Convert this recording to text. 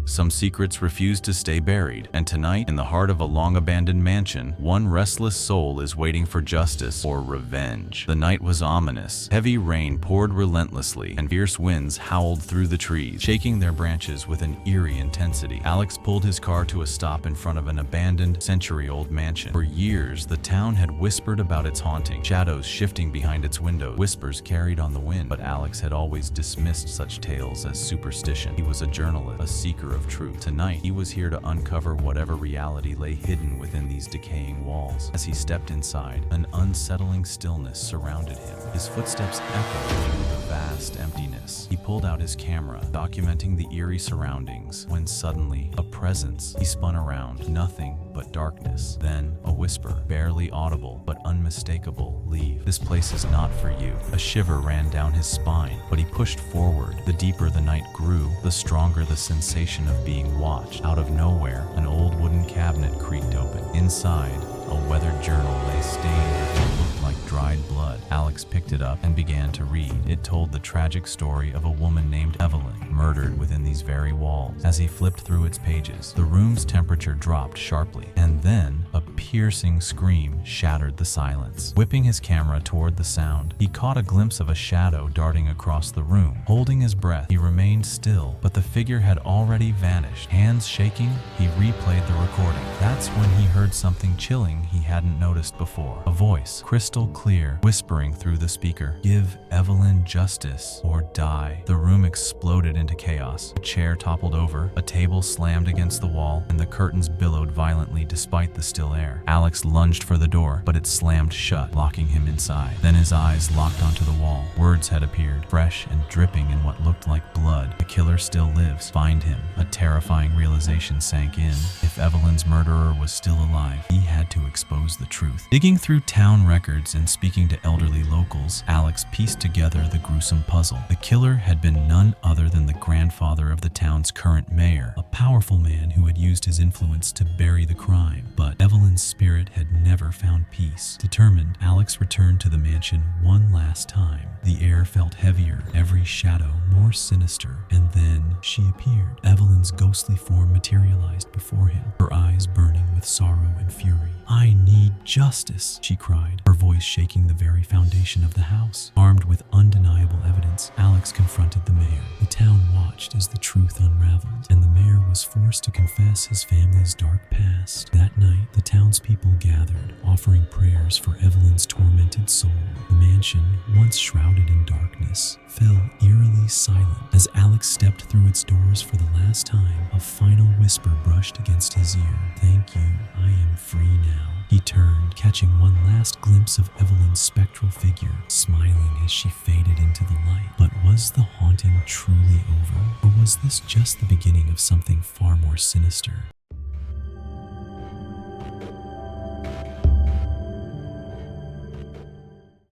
Some secrets refuse to stay buried, and tonight, in the heart of a long-abandoned mansion, one restless soul is waiting for justice or revenge. The night was ominous. Heavy rain poured relentlessly, and fierce winds howled through the trees, shaking their branches with an eerie intensity. Alex pulled his car to a stop in front of an abandoned, century-old mansion. For years, the town had whispered about its haunting, shadows shifting behind its windows, whispers carried on the wind. But Alex had always dismissed such tales as superstition. He was a journalist, a seeker of truth. Tonight, he was here to uncover whatever reality lay hidden within these decaying walls. As he stepped inside, an unsettling stillness surrounded him. His footsteps echoed through the vast emptiness. He pulled out his camera, documenting the eerie surroundings, when suddenly, a presence. He spun around, nothing but darkness. Then, a whisper, barely audible but unmistakable, "Leave. This place is not for you." A shiver ran down his spine, but he pushed forward. The deeper the night grew, the stronger the sensation of being watched. Out of nowhere, an old wooden cabinet creaked open. Inside, a weathered journal lay stained with what looked like dried blood. Alex picked it up and began to read. It told the tragic story of a woman named Evelyn, murdered within these very walls. As he flipped through its pages, the room's temperature dropped sharply, and then a piercing scream shattered the silence. Whipping his camera toward the sound, he caught a glimpse of a shadow darting across the room. Holding his breath, he remained still, but the figure had already vanished. Hands shaking, he replayed the recording. That's when he heard something chilling he hadn't noticed before. A voice, crystal clear, whispering through the speaker, "Give Evelyn justice or die." The room exploded into chaos. A chair toppled over, a table slammed against the wall, and the curtains billowed violently despite the still air. Alex lunged for the door, but it slammed shut, locking him inside. Then his eyes locked onto the wall. Words had appeared, fresh and dripping in what looked like blood. "The killer still lives. Find him." A terrifying realization sank in. If Evelyn's murderer was still alive, he had to expose the truth. Digging through town records and speaking to elderly locals, Alex pieced together the gruesome puzzle. The killer had been none other than the grandfather of the town's current mayor, a powerful man who had used his influence to bury the crime. But Evelyn's spirit had never found peace. Determined, Alex returned to the mansion one last time. The air felt heavier, every shadow more sinister, and then she appeared. Evelyn's ghostly form materialized before him, her eyes burning with sorrow and fury. "I need justice," she cried, her voice shaking the very foundation of the house. Armed with undeniable evidence, Alex confronted the mayor. The town watched as the truth unraveled, and the mayor was forced to confess his family's dark past. That night, the townspeople gathered, offering prayers for Evelyn's tormented soul. The mansion, once shrouded in darkness, fell eerily silent. As Alex stepped through its doors for the last time, a final whisper brushed against his ear. "Thank you, I am free now." He turned, catching one last glimpse of Evelyn's spectral figure, smiling as she faded into the light. But was the haunting truly over, or was this just the beginning of something far more sinister?